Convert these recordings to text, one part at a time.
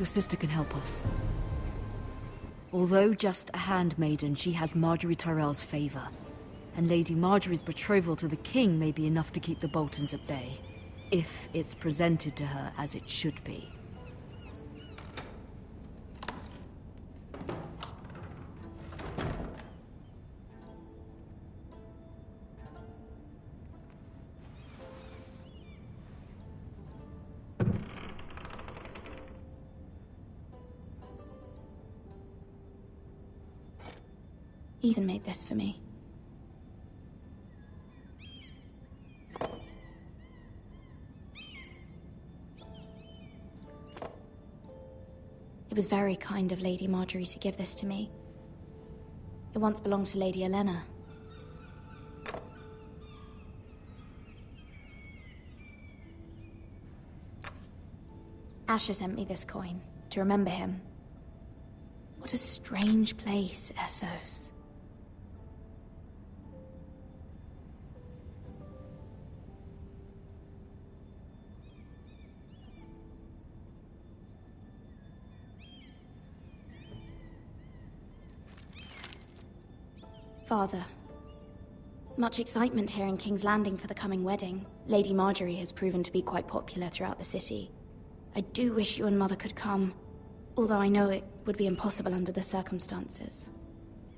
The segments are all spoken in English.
Your sister can help us. Although just a handmaiden, she has Marjorie Tyrell's favor. And Lady Marjorie's betrothal to the king may be enough to keep the Boltons at bay. If it's presented to her as it should be. Ethan made this for me. It was very kind of Lady Marjorie to give this to me. It once belonged to Lady Elena. Asher sent me this coin to remember him. What a strange place, Essos. Father, much excitement here in King's Landing for the coming wedding. Lady Marjorie has proven to be quite popular throughout the city. I do wish you and Mother could come, although I know it would be impossible under the circumstances.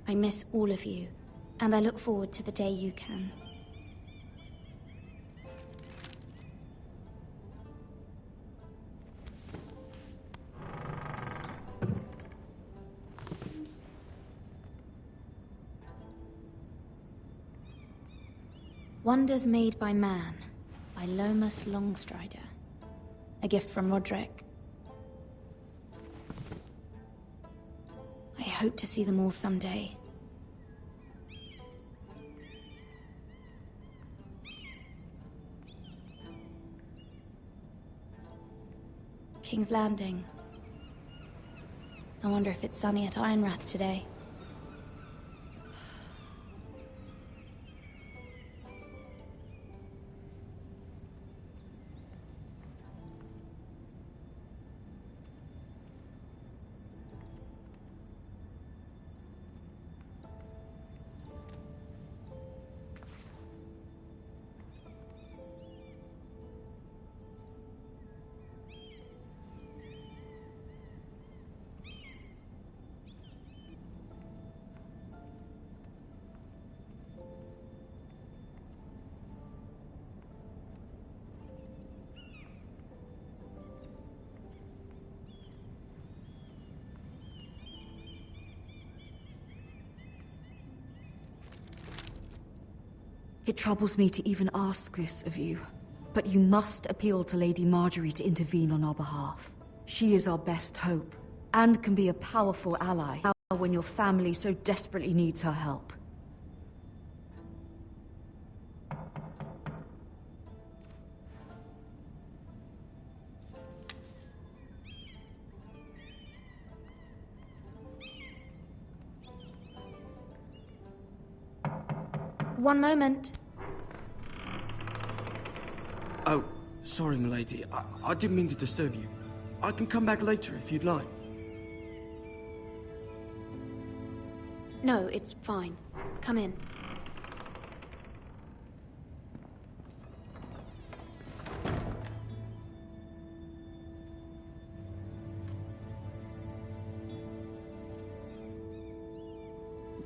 I miss all of you, and I look forward to the day you can. Wonders Made by Man, by Lomas Longstrider. A gift from Roderick. I hope to see them all someday. King's Landing. I wonder if it's sunny at Ironrath today. It troubles me to even ask this of you, but you must appeal to Lady Marjorie to intervene on our behalf. She is our best hope, and can be a powerful ally when your family so desperately needs her help. One moment. Oh, sorry, milady. I didn't mean to disturb you. I can come back later if you'd like. No, it's fine. Come in.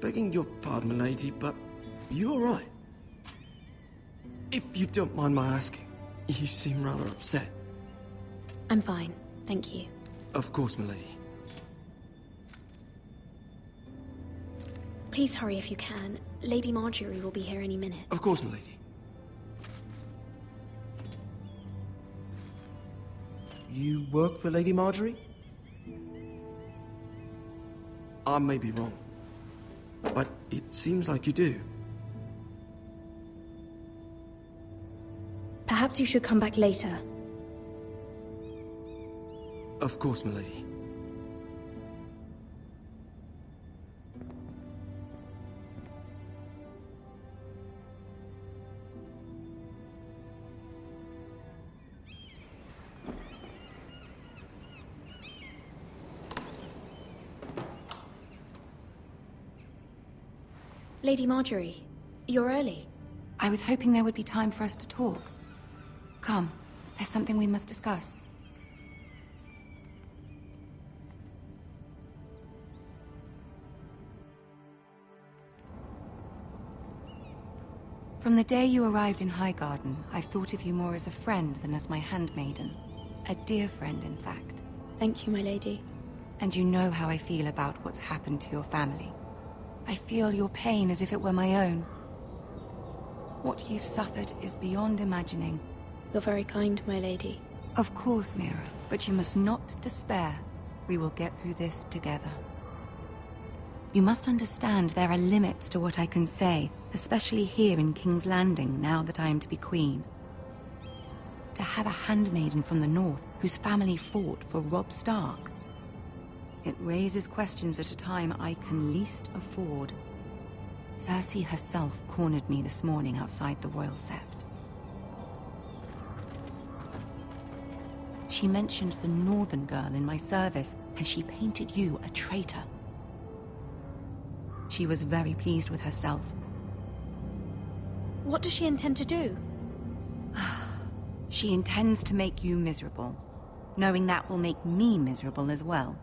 Begging your pardon, milady, but you all right? If you don't mind my asking, you seem rather upset. I'm fine, thank you. Of course, milady. Please hurry if you can. Lady Marjorie will be here any minute. Of course, milady. You work for Lady Marjorie? I may be wrong, but it seems like you do. Perhaps you should come back later. Of course, milady. Lady Marjorie, you're early. I was hoping there would be time for us to talk. Come, there's something we must discuss. From the day you arrived in Highgarden, I've thought of you more as a friend than as my handmaiden. A dear friend, in fact. Thank you, my lady. And you know how I feel about what's happened to your family. I feel your pain as if it were my own. What you've suffered is beyond imagining. You're very kind, my lady. Of course, Mira, but you must not despair. We will get through this together. You must understand there are limits to what I can say, especially here in King's Landing, now that I am to be queen. To have a handmaiden from the north whose family fought for Robb Stark. It raises questions at a time I can least afford. Cersei herself cornered me this morning outside the Royal Sept. She mentioned the northern girl in my service, and she painted you a traitor. She was very pleased with herself. What does she intend to do? She intends to make you miserable, knowing that will make me miserable as well.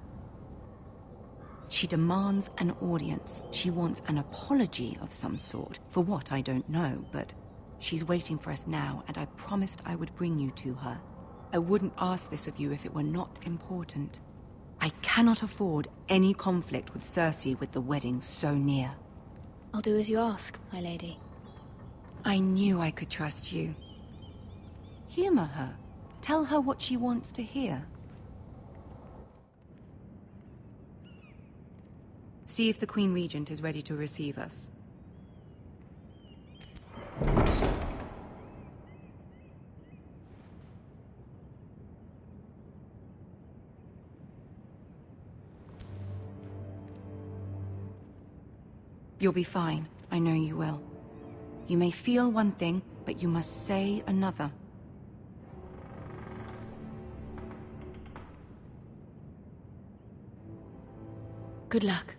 She demands an audience. She wants an apology of some sort, for what I don't know, but she's waiting for us now, and I promised I would bring you to her. I wouldn't ask this of you if it were not important. I cannot afford any conflict with Cersei with the wedding so near. I'll do as you ask, my lady. I knew I could trust you. Humor her. Tell her what she wants to hear. See if the Queen Regent is ready to receive us. You'll be fine. I know you will. You may feel one thing, but you must say another. Good luck.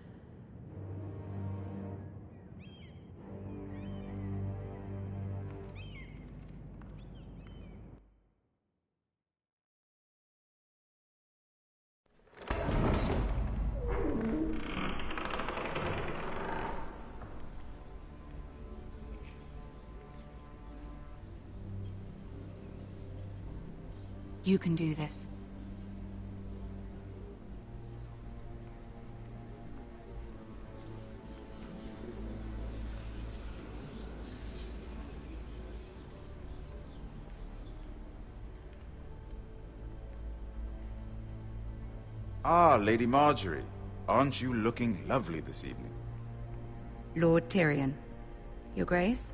You can do this. Ah, Lady Marjorie. Aren't you looking lovely this evening? Lord Tyrion. Your Grace?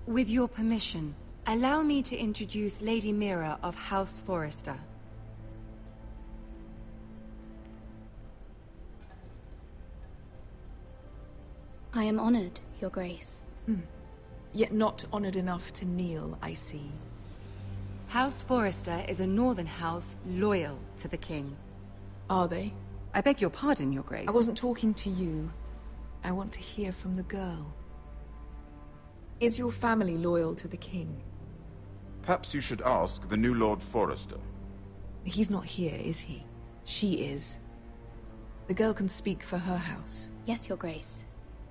With your permission, allow me to introduce Lady Mira of House Forrester. I am honored, Your Grace. Yet not honored enough to kneel, I see. House Forrester is a northern house loyal to the king. Are they? I beg your pardon, Your Grace. I wasn't talking to you. I want to hear from the girl. Is your family loyal to the king? Perhaps you should ask the new Lord Forrester. He's not here, is he? She is. The girl can speak for her house. Yes, Your Grace.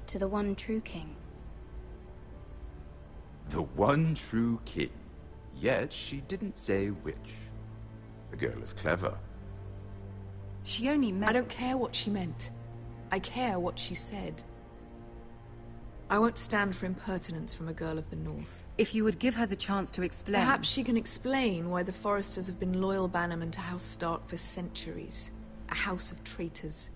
To the one true king. The one true king. Yet she didn't say which. The girl is clever. She only meant... I don't care what she meant. I care what she said. I won't stand for impertinence from a girl of the North. If you would give her the chance to explain... Perhaps she can explain why the Forresters have been loyal bannermen to House Stark for centuries. A house of traitors.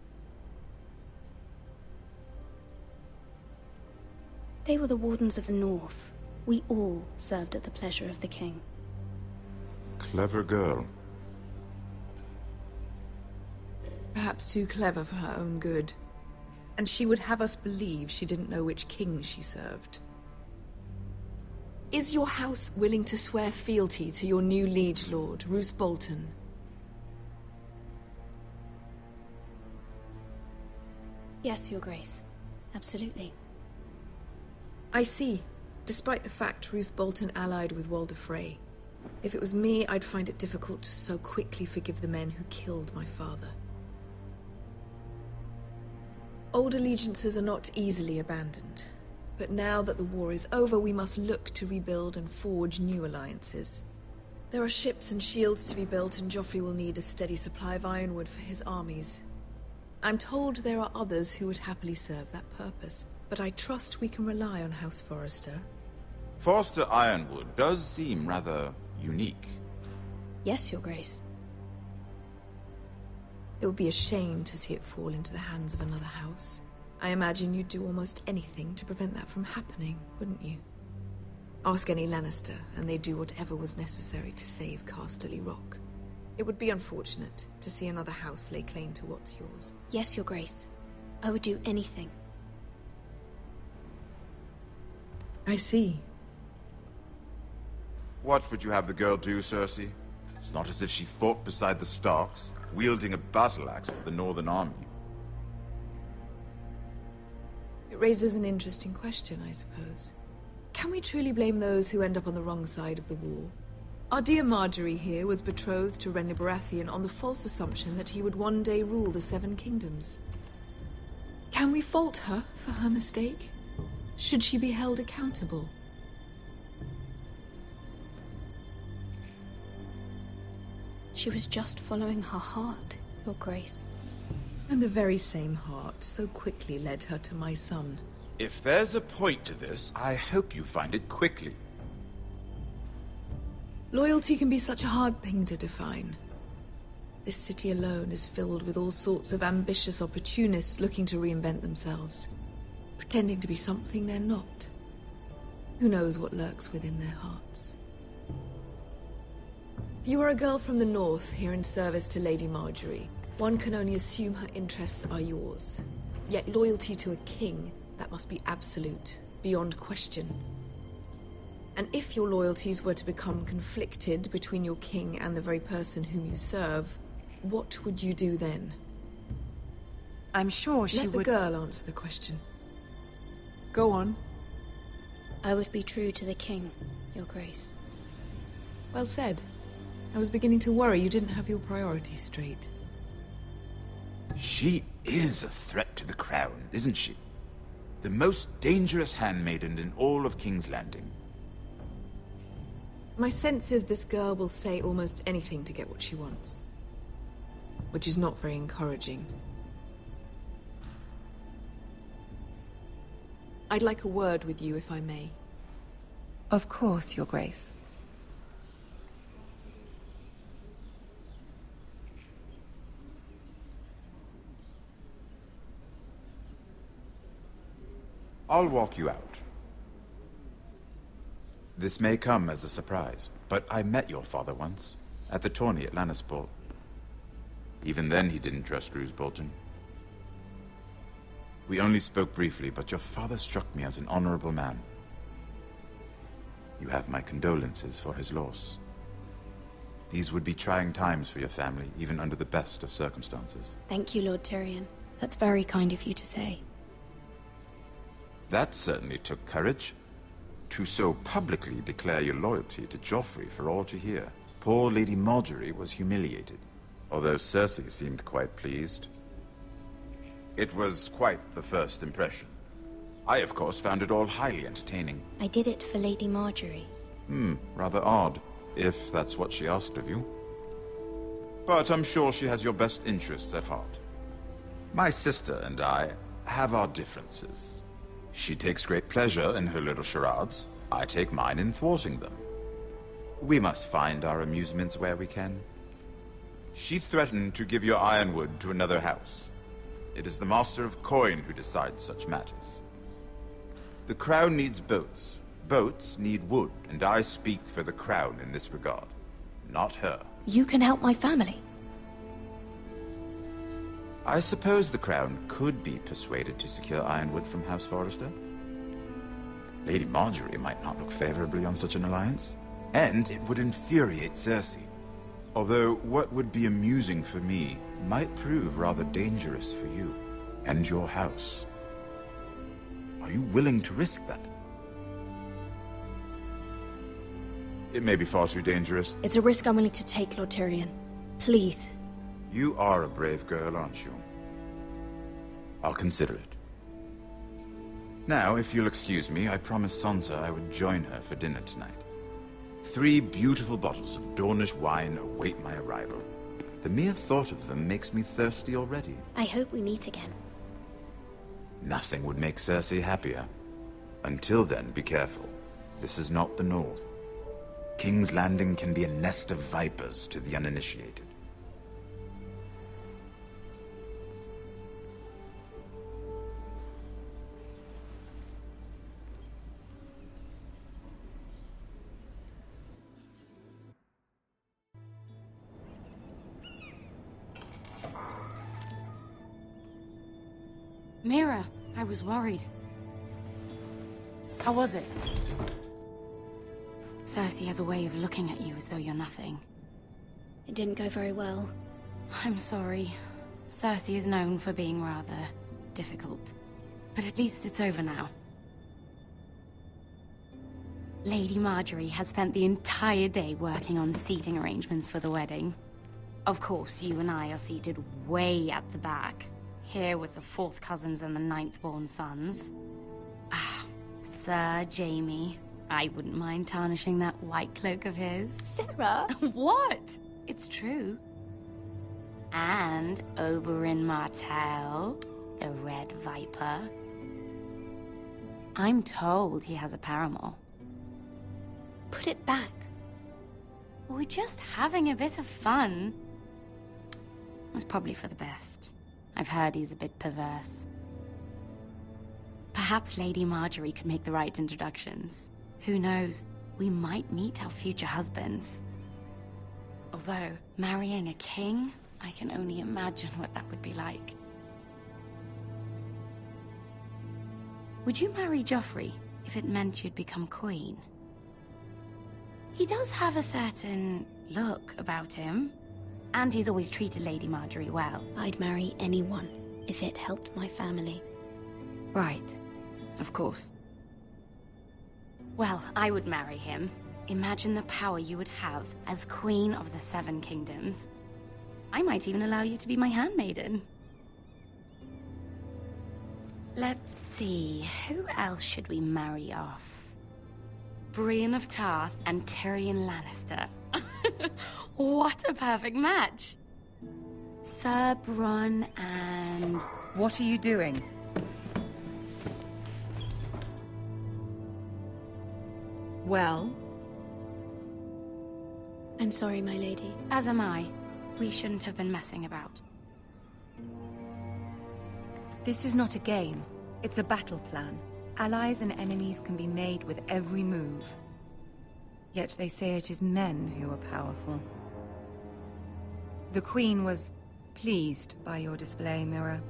They were the Wardens of the North. We all served at the pleasure of the king. Clever girl. Perhaps too clever for her own good. And she would have us believe she didn't know which king she served. Is your house willing to swear fealty to your new liege lord, Roose Bolton? Yes, Your Grace. Absolutely. I see. Despite the fact Roose Bolton allied with Walder Frey. If it was me, I'd find it difficult to so quickly forgive the men who killed my father. Old allegiances are not easily abandoned. But now that the war is over, we must look to rebuild and forge new alliances. There are ships and shields to be built, and Joffrey will need a steady supply of ironwood for his armies. I'm told there are others who would happily serve that purpose, but I trust we can rely on House Forrester. Forster Ironwood does seem rather unique. Yes, Your Grace. It would be a shame to see it fall into the hands of another house. I imagine you'd do almost anything to prevent that from happening, wouldn't you? Ask any Lannister, and they'd do whatever was necessary to save Casterly Rock. It would be unfortunate to see another house lay claim to what's yours. Yes, Your Grace. I would do anything. I see. What would you have the girl do, Cersei? It's not as if she fought beside the Starks, wielding a battle axe for the Northern Army. It raises an interesting question, I suppose. Can we truly blame those who end up on the wrong side of the war? Our dear Marjorie here was betrothed to Renly Baratheon on the false assumption that he would one day rule the Seven Kingdoms. Can we fault her for her mistake? Should she be held accountable? She was just following her heart, Your Grace. And the very same heart so quickly led her to my son. If there's a point to this, I hope you find it quickly. Loyalty can be such a hard thing to define. This city alone is filled with all sorts of ambitious opportunists looking to reinvent themselves, pretending to be something they're not. Who knows what lurks within their hearts? You are a girl from the north, here in service to Lady Marjorie. One can only assume her interests are yours. Yet loyalty to a king, that must be absolute, beyond question. And if your loyalties were to become conflicted between your king and the very person whom you serve, what would you do then? I'm sure she would... Let the girl answer the question. Go on. I would be true to the king, Your Grace. Well said. I was beginning to worry you didn't have your priorities straight. She is a threat to the crown, isn't she? The most dangerous handmaiden in all of King's Landing. My sense is this girl will say almost anything to get what she wants. Which is not very encouraging. I'd like a word with you, if I may. Of course, Your Grace. I'll walk you out. This may come as a surprise, but I met your father once, at the tourney at Lannisport. Even then he didn't trust Roose Bolton. We only spoke briefly, but your father struck me as an honorable man. You have my condolences for his loss. These would be trying times for your family, even under the best of circumstances. Thank you, Lord Tyrion. That's very kind of you to say. That certainly took courage. To so publicly declare your loyalty to Joffrey for all to hear. Poor Lady Marjorie was humiliated, although Cersei seemed quite pleased. It was quite the first impression. I, of course, found it all highly entertaining. I did it for Lady Marjorie. Rather odd, if that's what she asked of you. But I'm sure she has your best interests at heart. My sister and I have our differences. She takes great pleasure in her little charades. I take mine in thwarting them. We must find our amusements where we can. She threatened to give your ironwood to another house. It is the Master of Coin who decides such matters. The Crown needs boats. Boats need wood, and I speak for the Crown in this regard. Not her. You can help my family. I suppose the Crown could be persuaded to secure ironwood from House Forrester. Lady Marjorie might not look favorably on such an alliance, and it would infuriate Cersei. Although what would be amusing for me might prove rather dangerous for you. and your house. Are you willing to risk that? It may be far too dangerous. It's a risk I'm willing to take, Lord Tyrion. Please. You are a brave girl, aren't you? I'll consider it. Now, if you'll excuse me, I promised Sansa I would join her for dinner tonight. 3 beautiful bottles of Dornish wine await my arrival. The mere thought of them makes me thirsty already. I hope we meet again. Nothing would make Cersei happier. Until then, be careful. This is not the North. King's Landing can be a nest of vipers to the uninitiated. Mira, I was worried. How was it? Cersei has a way of looking at you as though you're nothing. It didn't go very well. I'm sorry. Cersei is known for being rather difficult. But at least it's over now. Lady Marjorie has spent the entire day working on seating arrangements for the wedding. Of course, you and I are seated way at the back. Here with the 4th cousins and the 9th-born sons. Ah, Sir Jaime. I wouldn't mind tarnishing that white cloak of his. Sarah? What? It's true. And Oberyn Martell, the Red Viper. I'm told he has a paramour. Put it back. We're just having a bit of fun. It's probably for the best. I've heard he's a bit perverse. Perhaps Lady Marjorie could make the right introductions. Who knows? We might meet our future husbands. Although, marrying a king, I can only imagine what that would be like. Would you marry Joffrey if it meant you'd become queen? He does have a certain look about him. And he's always treated Lady Marjorie well. I'd marry anyone if it helped my family. Right. Of course. Well, I would marry him. Imagine the power you would have as Queen of the 7 Kingdoms. I might even allow you to be my handmaiden. Let's see, who else should we marry off? Brienne of Tarth and Tyrion Lannister. What a perfect match! Sir Bronn and... What are you doing? Well? I'm sorry, my lady. As am I. We shouldn't have been messing about. This is not a game. It's a battle plan. Allies and enemies can be made with every move. Yet they say it is men who are powerful. The Queen was pleased by your display, Mira.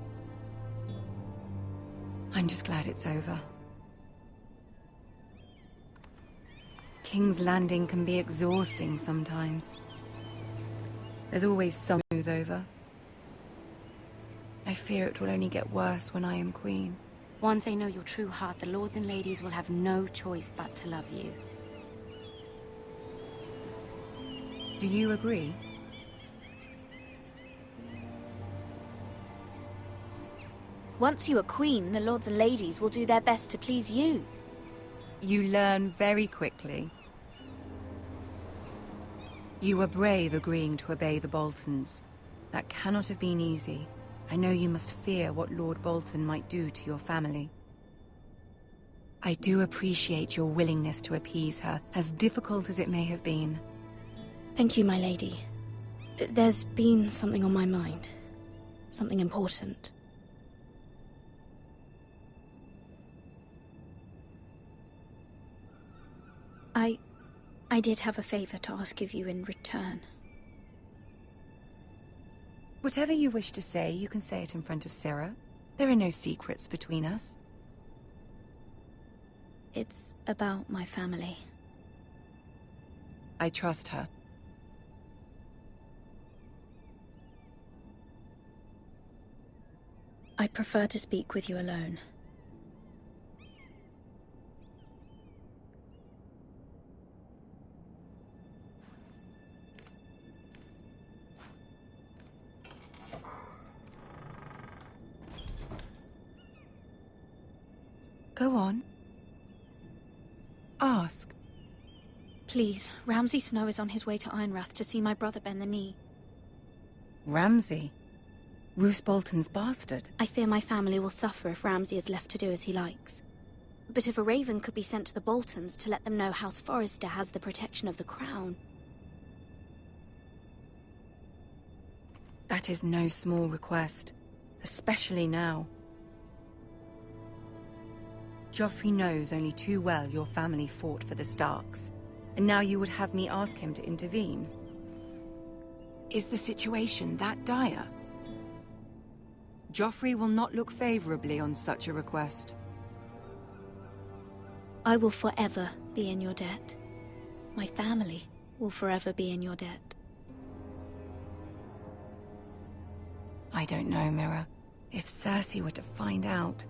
I'm just glad it's over. King's Landing can be exhausting sometimes. There's always some smooth over. I fear it will only get worse when I am queen. Once they know your true heart, the lords and ladies will have no choice but to love you. Do you agree? Once you are queen, the lords and ladies will do their best to please you. You learn very quickly. You were brave agreeing to obey the Boltons. That cannot have been easy. I know you must fear what Lord Bolton might do to your family. I do appreciate your willingness to appease her, as difficult as it may have been. Thank you, my lady. There's been something on my mind. Something important. I did have a favor to ask of you in return. Whatever you wish to say, you can say it in front of Sarah. There are no secrets between us. It's about my family. I trust her. I prefer to speak with you alone. Go on. Ask. Please, Ramsay Snow is on his way to Ironrath to see my brother bend the knee. Ramsay? Roose Bolton's bastard? I fear my family will suffer if Ramsay is left to do as he likes. But if a raven could be sent to the Boltons to let them know House Forrester has the protection of the crown... That is no small request, especially now. Joffrey knows only too well your family fought for the Starks, and now you would have me ask him to intervene. Is the situation that dire? Joffrey will not look favorably on such a request. I will forever be in your debt. My family will forever be in your debt. I don't know, Mira. If Cersei were to find out...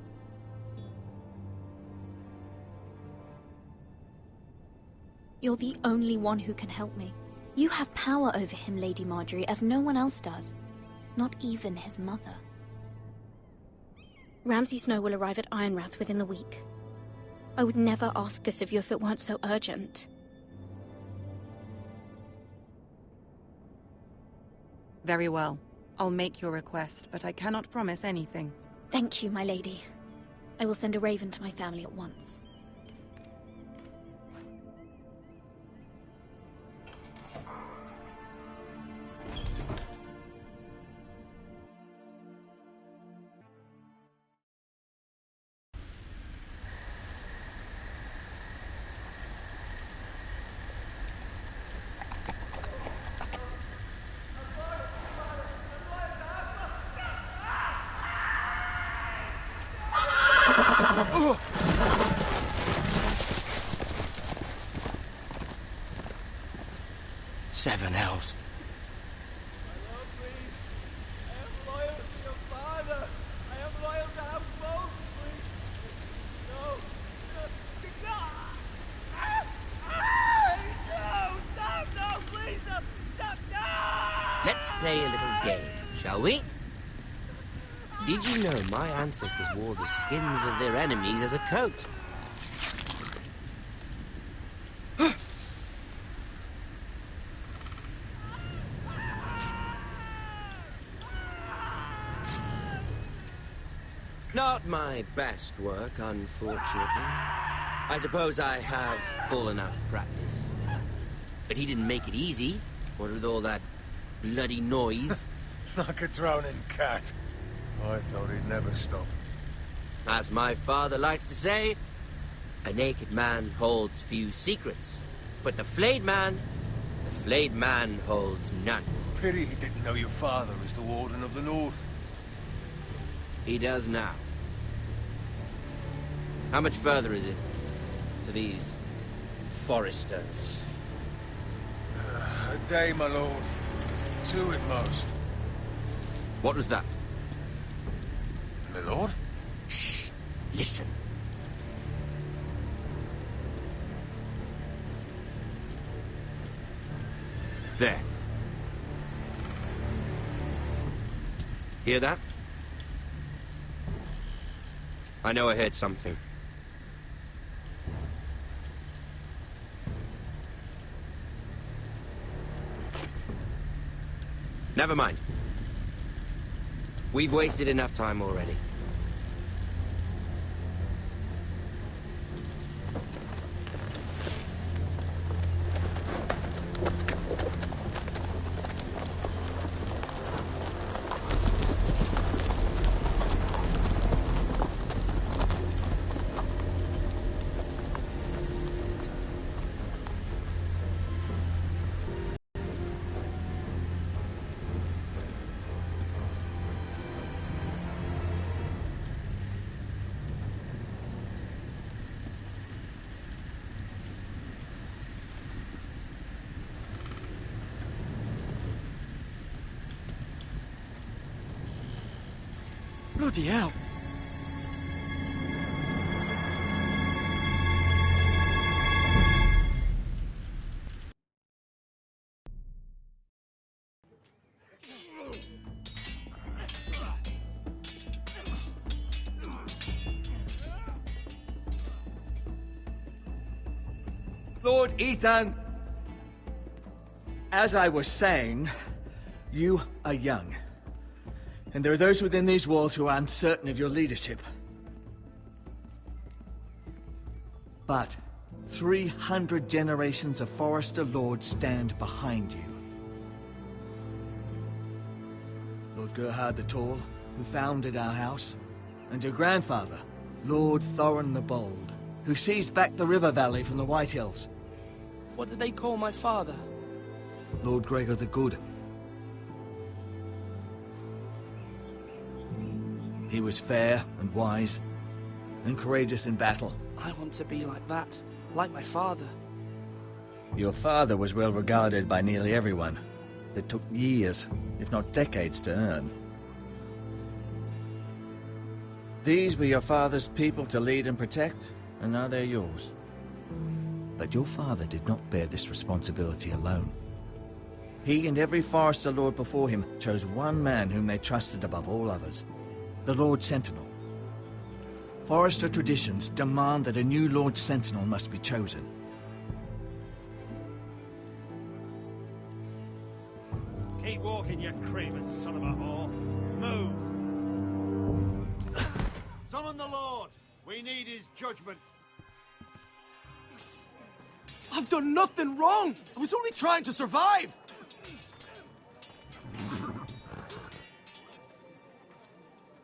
You're the only one who can help me. You have power over him, Lady Marjorie, as no one else does. Not even his mother. Ramsay Snow will arrive at Ironrath within the week. I would never ask this of you if it weren't so urgent. Very well. I'll make your request, but I cannot promise anything. Thank you, my lady. I will send a raven to my family at once. Seven hells. I am loyal to your father. I am loyal to House Bolton, please. No. No. No, please, no. Stop, no. Let's play a little game, shall we? Did you know my ancestors wore the skins of their enemies as a coat? Not my best work, unfortunately. I suppose I have fallen out of practice. But he didn't make it easy, what with all that bloody noise. Like a drowning cat. I thought he'd never stop. As my father likes to say, a naked man holds few secrets. But the flayed man holds none. Pity he didn't know your father is the Warden of the North. He does now. How much further is it to these Forresters? A day, my lord. 2 at most. What was that? My lord? Shh! Listen. There. Hear that? I know I heard something. Never mind. We've wasted enough time already. Bloody hell! Lord Ethan, as I was saying, you are young. And there are those within these walls who are uncertain of your leadership. But 300 generations of Forester Lords stand behind you. Lord Gerhard the Tall, who founded our house, and your grandfather, Lord Thorin the Bold, who seized back the river valley from the White Hills. What did they call my father? Lord Gregor the Good. He was fair and wise, and courageous in battle. I want to be like that, like my father. Your father was well regarded by nearly everyone. It took years, if not decades, to earn. These were your father's people to lead and protect, and now they're yours. But your father did not bear this responsibility alone. He and every Forester Lord before him chose one man whom they trusted above all others, the Lord Sentinel. Forester traditions demand that a new Lord Sentinel must be chosen. Keep walking, you craven son of a whore. Move! Summon the Lord! We need his judgment. I've done nothing wrong! I was only trying to survive!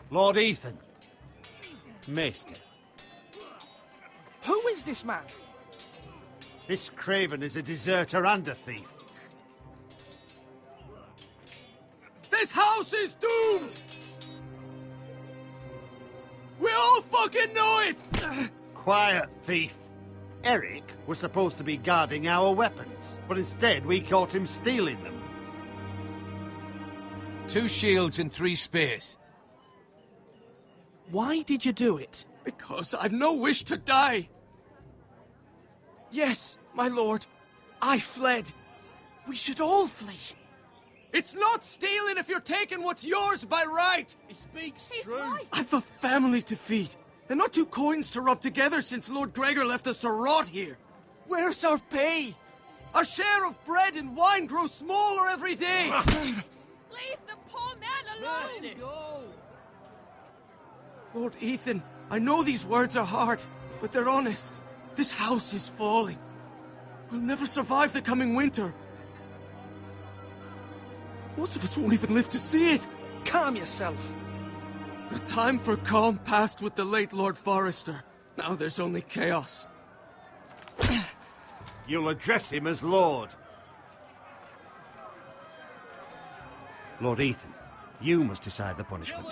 Lord Ethan. Maester. Who is this man? This craven is a deserter and a thief. This house is doomed! We all fucking know it! Quiet, thief. Eric was supposed to be guarding our weapons, but instead we caught him stealing them. 2 shields and 3 spears. Why did you do it? Because I've no wish to die. Yes, my lord, I fled. We should all flee. It's not stealing if you're taking what's yours by right. He speaks He's true. right. I've a family to feed, and not 2 coins to rub together since Lord Gregor left us to rot here. Where's our pay? Our share of bread and wine grows smaller every day. Leave the poor man alone! Mercy. Go. Lord Ethan, I know these words are hard, but they're honest. This house is falling. We'll never survive the coming winter. Most of us won't even live to see it. Calm yourself. The time for calm passed with the late Lord Forester. Now there's only chaos. You'll address him as Lord. Lord Ethan, you must decide the punishment.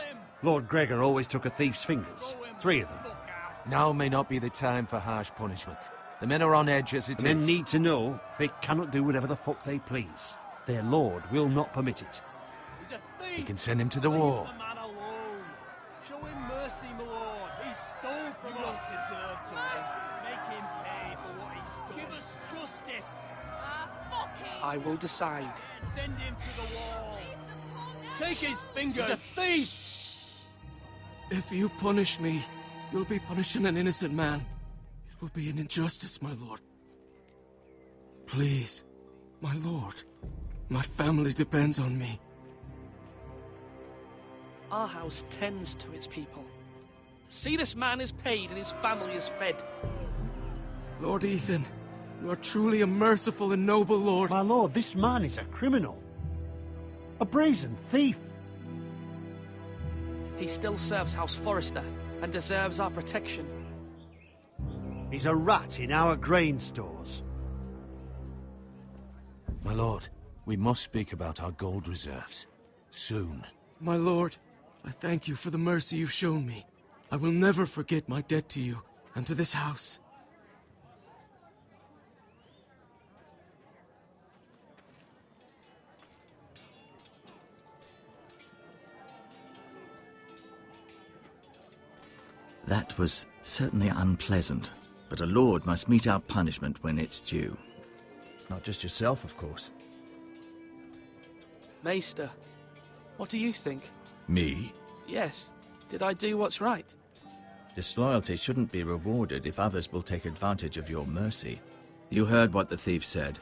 Lord Gregor always took a thief's fingers. 3 of them. Now may not be the time for harsh punishment. The men are on edge as it is. Men need to know they cannot do whatever the fuck they please. Their lord will not permit it. He's a thief! We can send him to the war. Leave the man alone. Show him mercy, my lord. He stole from us. Deserve to live. Make him pay for what he's done. Give us justice. Fuck him! I will decide. Send him to the wall. Take his fingers. He's a thief! If you punish me, you'll be punishing an innocent man. It will be an injustice, my lord. Please, my lord. My family depends on me. Our house tends to its people. See, this man is paid and his family is fed. Lord Ethan, you are truly a merciful and noble lord. My lord, this man is a criminal. A brazen thief. He still serves House Forester and deserves our protection. He's a rat in our grain stores. My lord, we must speak about our gold reserves. Soon. My lord, I thank you for the mercy you've shown me. I will never forget my debt to you and to this house. That was certainly unpleasant, but a lord must mete out punishment when it's due. Not just yourself, of course. Maester, what do you think? Me? Yes. Did I do what's right? Disloyalty shouldn't be rewarded if others will take advantage of your mercy. You heard what the thief said.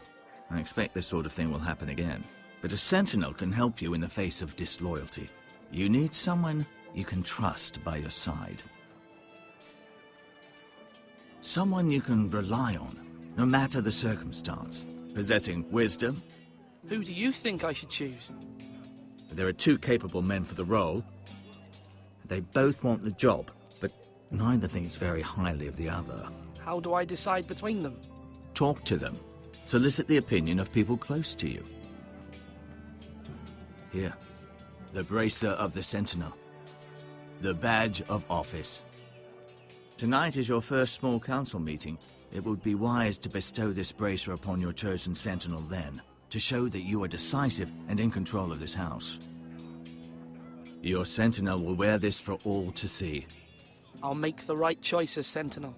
I expect this sort of thing will happen again. But a sentinel can help you in the face of disloyalty. You need someone you can trust by your side. Someone you can rely on, no matter the circumstance. Possessing wisdom. Who do you think I should choose? There are two capable men for the role. They both want the job, but neither thinks very highly of the other. How do I decide between them? Talk to them. Solicit the opinion of people close to you. Here, the bracer of the Sentinel. The badge of office. Tonight is your first small council meeting. It would be wise to bestow this bracer upon your chosen Sentinel then, to show that you are decisive and in control of this house. Your Sentinel will wear this for all to see. I'll make the right choice as Sentinel.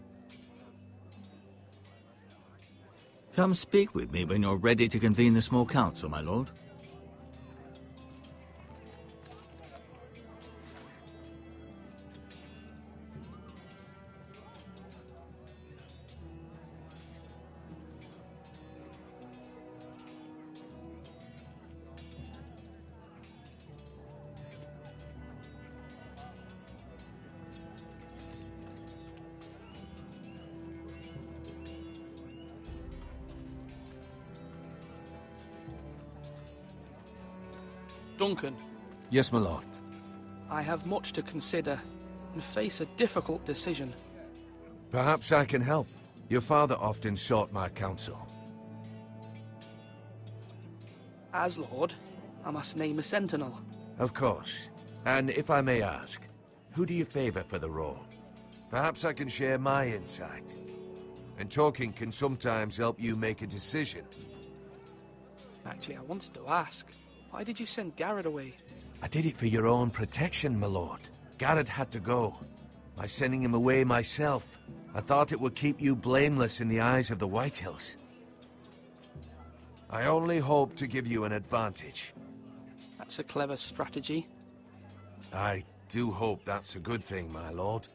Come speak with me when you're ready to convene the small council, my lord. Duncan. Yes, my lord. I have much to consider and face a difficult decision. Perhaps I can help. Your father often sought my counsel. As Lord, I must name a Sentinel. Of course. And if I may ask, who do you favor for the role? Perhaps I can share my insight. And talking can sometimes help you make a decision. Actually, I wanted to ask, why did you send Garrett away? I did it for your own protection, my lord. Garrett had to go. By sending him away myself, I thought it would keep you blameless in the eyes of the Whitehills. I only hope to give you an advantage. That's a clever strategy. I do hope that's a good thing, my lord.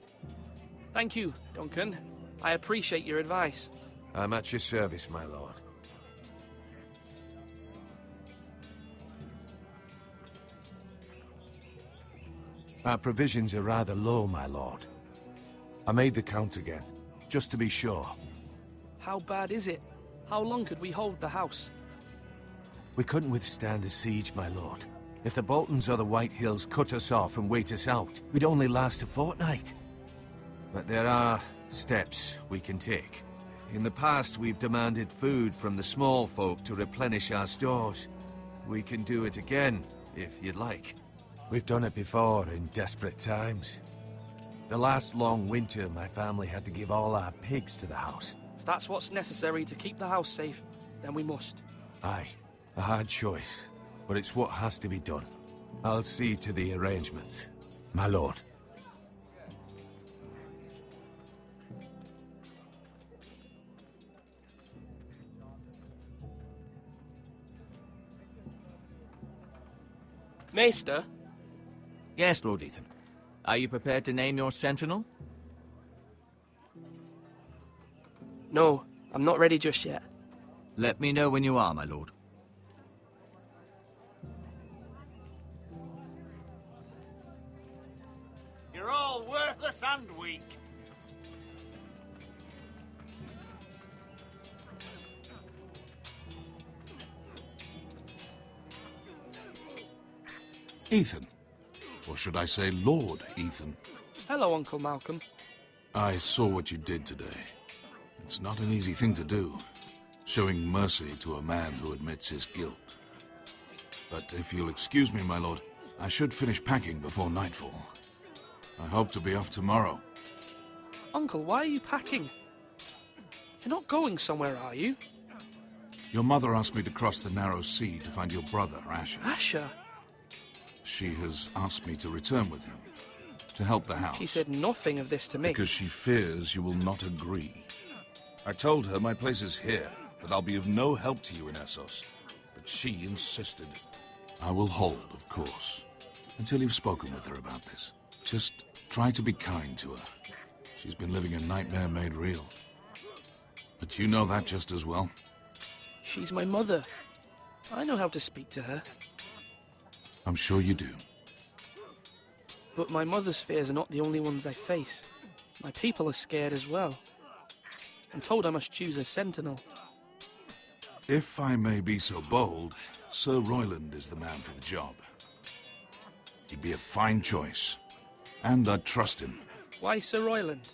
Thank you, Duncan. I appreciate your advice. I'm at your service, my lord. Our provisions are rather low, my lord. I made the count again, just to be sure. How bad is it? How long could we hold the house? We couldn't withstand a siege, my lord. If the Boltons or the Whitehills cut us off and wait us out, we'd only last a fortnight. But there are steps we can take. In the past, we've demanded food from the small folk to replenish our stores. We can do it again, if you'd like. We've done it before in desperate times. The last long winter, my family had to give all our pigs to the house. If that's what's necessary to keep the house safe, then we must. Aye, a hard choice, but it's what has to be done. I'll see to the arrangements, my lord. Maester? Yes, Lord Ethan. Are you prepared to name your Sentinel? No, I'm not ready just yet. Let me know when you are, my lord. You're all worthless and weak. Ethan. Or should I say Lord Ethan? Hello, Uncle Malcolm. I saw what you did today. It's not an easy thing to do, showing mercy to a man who admits his guilt. But if you'll excuse me, my lord, I should finish packing before nightfall. I hope to be off tomorrow. Uncle, why are you packing? You're not going somewhere, are you? Your mother asked me to cross the narrow sea to find your brother, Asher. Asher? She has asked me to return with him, to help the house. She said nothing of this to me. Because she fears you will not agree. I told her my place is here, that I'll be of no help to you in Essos. But she insisted. I will hold, of course, until you've spoken with her about this. Just try to be kind to her. She's been living a nightmare made real. But you know that just as well. She's my mother. I know how to speak to her. I'm sure you do. But my mother's fears are not the only ones I face. My people are scared as well. I'm told I must choose a sentinel. If I may be so bold, Sir Royland is the man for the job. He'd be a fine choice. And I'd trust him. Why Sir Royland?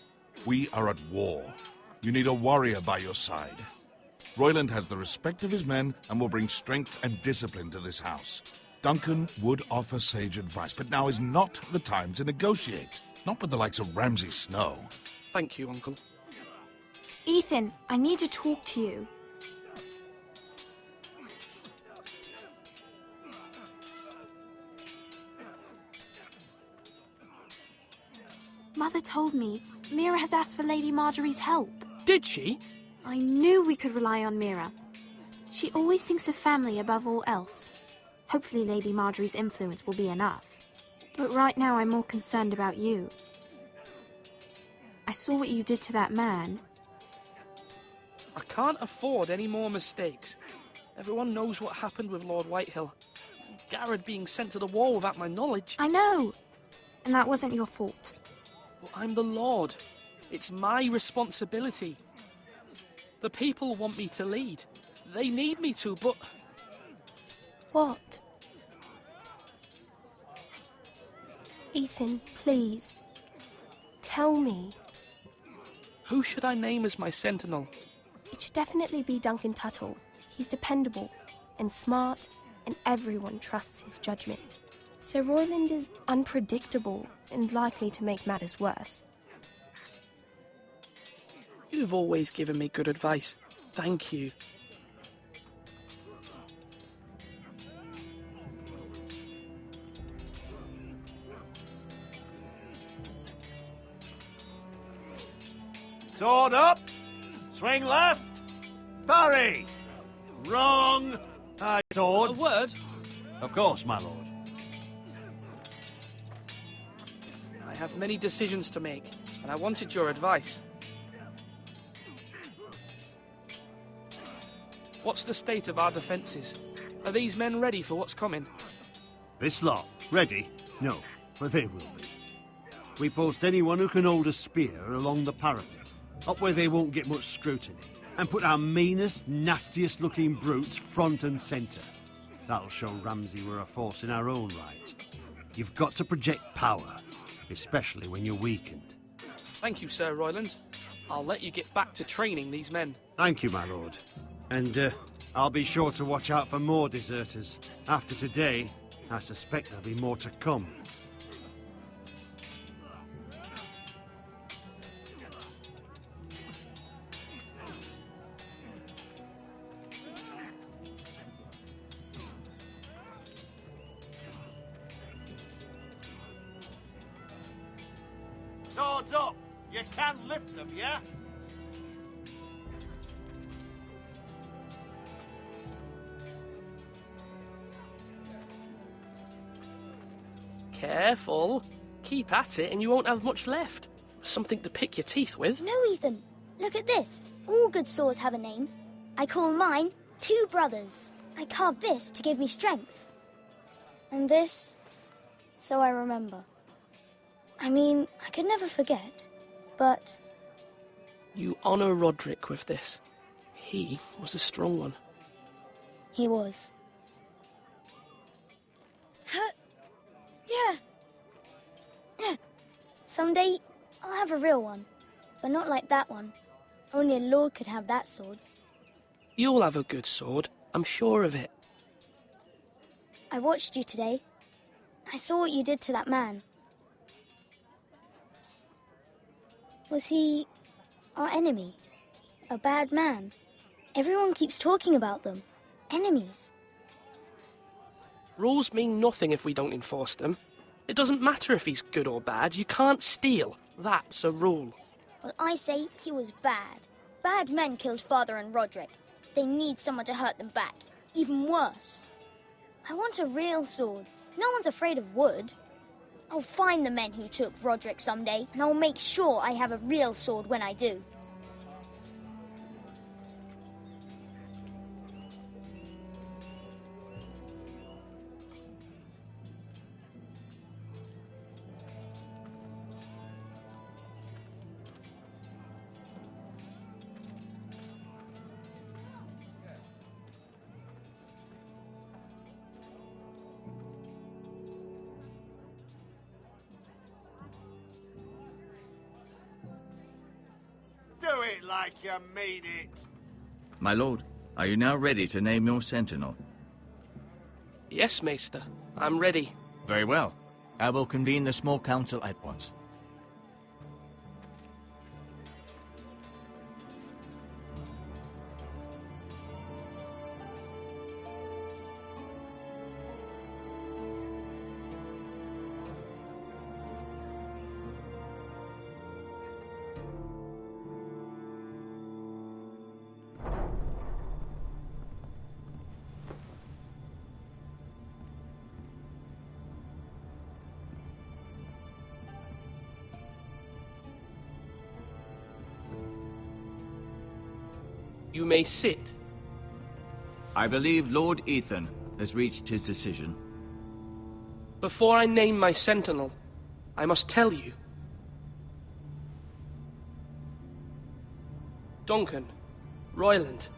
We are at war. You need a warrior by your side. Royland has the respect of his men and will bring strength and discipline to this house. Duncan would offer sage advice, but now is not the time to negotiate. Not with the likes of Ramsay Snow. Thank you, Uncle. Ethan, I need to talk to you. Mother told me Mira has asked for Lady Marjorie's help. Did she? I knew we could rely on Mira. She always thinks of family above all else. Hopefully Lady Marjorie's influence will be enough. But right now I'm more concerned about you. I saw what you did to that man. I can't afford any more mistakes. Everyone knows what happened with Lord Whitehill. Garrett being sent to the war without my knowledge. I know. And that wasn't your fault. Well, I'm the Lord. It's my responsibility. The people want me to lead. They need me to, but... What? Ethan, please. Tell me. Who should I name as my sentinel? It should definitely be Duncan Tuttle. He's dependable and smart, and everyone trusts his judgment. Sir Royland is unpredictable and likely to make matters worse. You've always given me good advice. Thank you. Sword up! Swing left! Parry! Wrong! Swords. A word? Of course, my lord. I have many decisions to make, and I wanted your advice. What's the state of our defences? Are these men ready for what's coming? This lot, ready? No, but they will be. We post anyone who can hold a spear along the parapet, up where they won't get much scrutiny, and put our meanest, nastiest looking brutes front and centre. That'll show Ramsay we're a force in our own right. You've got to project power, especially when you're weakened. Thank you, Sir Royland. I'll let you get back to training these men. Thank you, my lord. And I'll be sure to watch out for more deserters. After today, I suspect there'll be more to come. Swords up! You can lift them, yeah? Careful. Keep at it and you won't have much left. Something to pick your teeth with. No, Ethan. Look at this. All good swords have a name. I call mine Two Brothers. I carved this to give me strength. And this, so I remember. I mean, I could never forget, but... You honour Roderick with this. He was a strong one. He was. Yeah. Someday, I'll have a real one. But not like that one. Only a lord could have that sword. You'll have a good sword. I'm sure of it. I watched you today. I saw what you did to that man. Was he our enemy? A bad man? Everyone keeps talking about them. Enemies. Rules mean nothing if we don't enforce them. It doesn't matter if he's good or bad. You can't steal. That's a rule. Well, I say he was bad. Bad men killed Father and Roderick. They need someone to hurt them back. Even worse. I want a real sword. No one's afraid of wood. I'll find the men who took Roderick someday, and I'll make sure I have a real sword when I do. Do it like you mean it. My lord, are you now ready to name your sentinel? Yes, Maester. I'm ready. Very well. I will convene the small council at once. You may sit. I believe Lord Ethan has reached his decision. Before I name my sentinel, I must tell you. Duncan, Royland,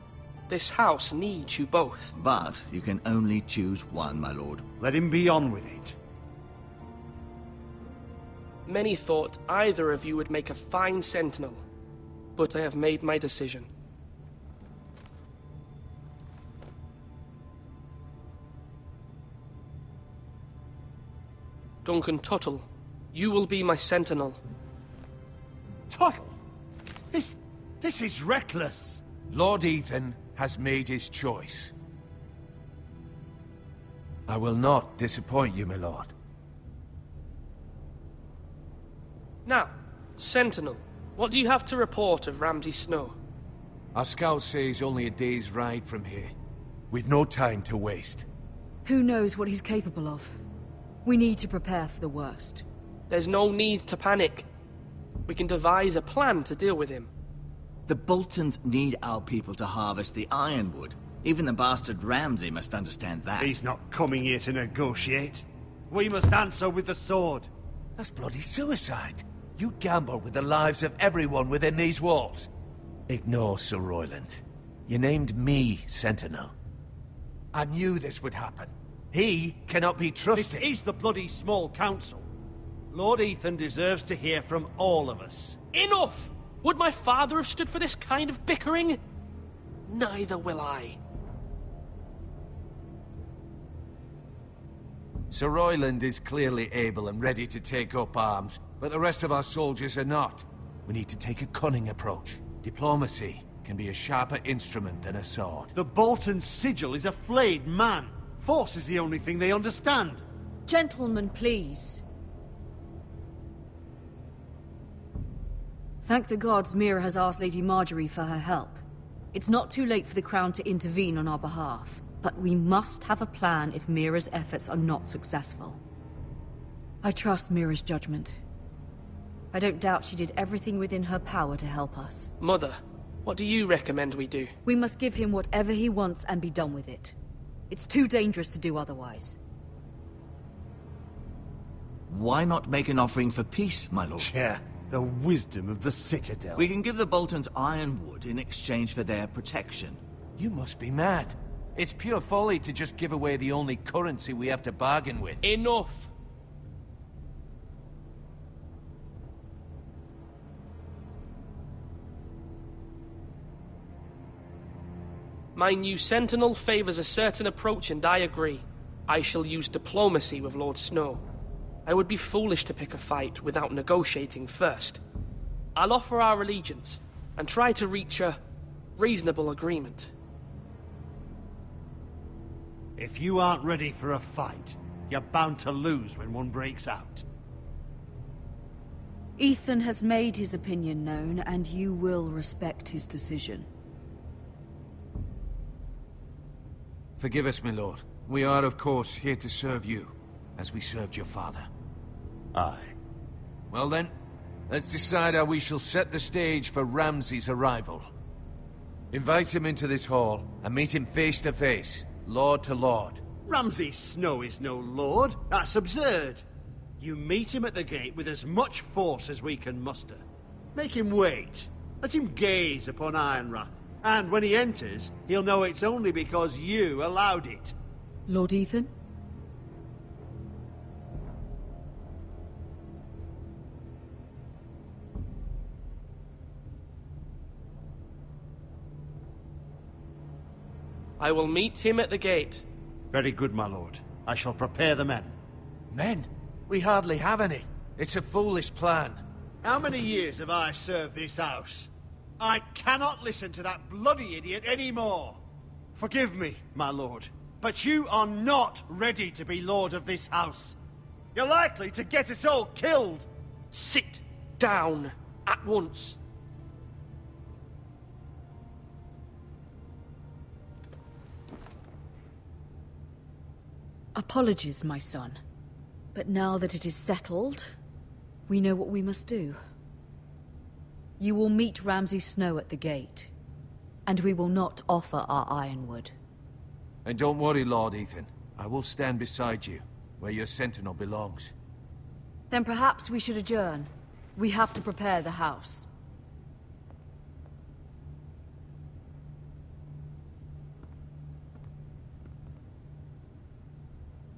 this house needs you both. But you can only choose one, my lord. Let him be on with it. Many thought either of you would make a fine sentinel, but I have made my decision. Duncan Tuttle, you will be my sentinel. Tuttle? This is reckless. Lord Ethan has made his choice. I will not disappoint you, my lord. Now, Sentinel, what do you have to report of Ramsay Snow? Our scouts say he's only a day's ride from here. We've no time to waste. Who knows what he's capable of? We need to prepare for the worst. There's no need to panic. We can devise a plan to deal with him. The Boltons need our people to harvest the ironwood. Even the bastard Ramsay must understand that. He's not coming here to negotiate. We must answer with the sword. That's bloody suicide. You gamble with the lives of everyone within these walls. Ignore Sir Royland. You named me Sentinel. I knew this would happen. He cannot be trusted. This is the bloody small council. Lord Ethan deserves to hear from all of us. Enough! Would my father have stood for this kind of bickering? Neither will I. Sir Royland is clearly able and ready to take up arms, but the rest of our soldiers are not. We need to take a cunning approach. Diplomacy can be a sharper instrument than a sword. The Bolton sigil is a flayed man. Force is the only thing they understand. Gentlemen, please. Thank the gods Mira has asked Lady Marjorie for her help. It's not too late for the Crown to intervene on our behalf, but we must have a plan if Mira's efforts are not successful. I trust Mira's judgment. I don't doubt she did everything within her power to help us. Mother, what do you recommend we do? We must give him whatever he wants and be done with it. It's too dangerous to do otherwise. Why not make an offering for peace, my lord? Yeah, the wisdom of the Citadel. We can give the Boltons ironwood in exchange for their protection. You must be mad. It's pure folly to just give away the only currency we have to bargain with. Enough! My new sentinel favors a certain approach, and I agree. I shall use diplomacy with Lord Snow. I would be foolish to pick a fight without negotiating first. I'll offer our allegiance, and try to reach a reasonable agreement. If you aren't ready for a fight, You're bound to lose when one breaks out. Ethan has made his opinion known, and you will respect his decision. Forgive us, my lord. We are, of course, here to serve you, as we served your father. Aye. Well then, let's decide how we shall set the stage for Ramsay's arrival. Invite him into this hall, and meet him face to face, lord to lord. Ramsay Snow is no lord. That's absurd. You meet him at the gate with as much force as we can muster. Make him wait. Let him gaze upon Ironrath. And when he enters, he'll know it's only because you allowed it. Lord Ethan? I will meet him at the gate. Very good, my lord. I shall prepare the men. Men? We hardly have any. It's a foolish plan. How many years have I served this house? I cannot listen to that bloody idiot anymore. Forgive me, my lord, but you are not ready to be lord of this house. You're likely to get us all killed. Sit down at once. Apologies, my son. But now that it is settled, we know what we must do. You will meet Ramsay Snow at the gate, and we will not offer our ironwood. And don't worry, Lord Ethan. I will stand beside you, where your sentinel belongs. Then perhaps we should adjourn. We have to prepare the house.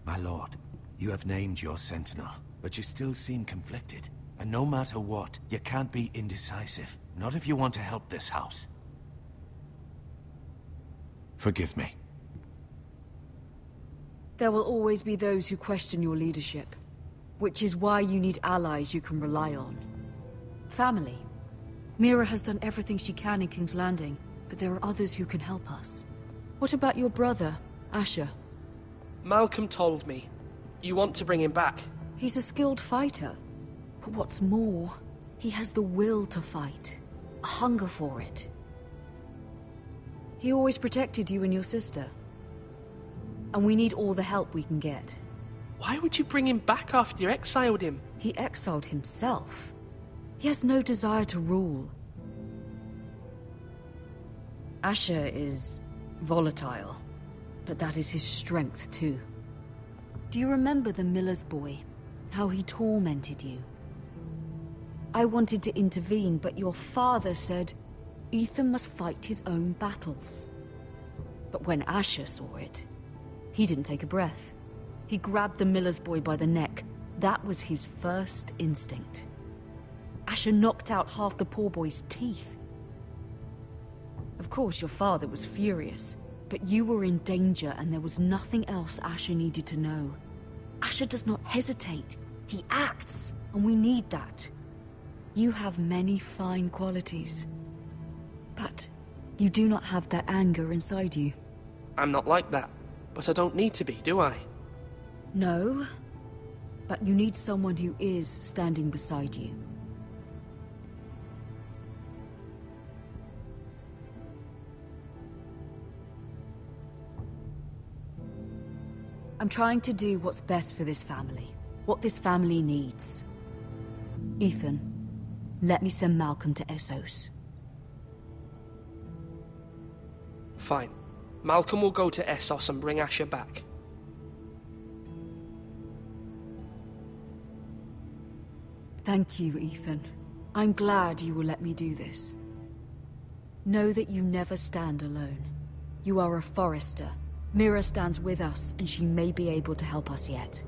My lord, you have named your sentinel, but you still seem conflicted. And no matter what, you can't be indecisive. Not if you want to help this house. Forgive me. There will always be those who question your leadership, which is why you need allies you can rely on. Family. Mira has done everything she can in King's Landing, but there are others who can help us. What about your brother, Asher? Malcolm told me. You want to bring him back. He's a skilled fighter. But what's more, he has the will to fight. A hunger for it. He always protected you and your sister. And we need all the help we can get. Why would you bring him back after you exiled him? He exiled himself. He has no desire to rule. Asher is volatile, but that is his strength too. Do you remember the miller's boy? How he tormented you? I wanted to intervene, but your father said Ethan must fight his own battles. But when Asher saw it, he didn't take a breath. He grabbed the miller's boy by the neck. That was his first instinct. Asher knocked out half the poor boy's teeth. Of course, your father was furious, but you were in danger and there was nothing else Asher needed to know. Asher does not hesitate. He acts, and we need that. You have many fine qualities, but you do not have that anger inside you. I'm not like that, but I don't need to be, do I? No, but you need someone who is standing beside you. I'm trying to do what's best for this family, what this family needs. Ethan, let me send Malcolm to Essos. Fine. Malcolm will go to Essos and bring Asher back. Thank you, Ethan. I'm glad you will let me do this. Know that you never stand alone. You are a Forester. Mira stands with us, and she may be able to help us yet.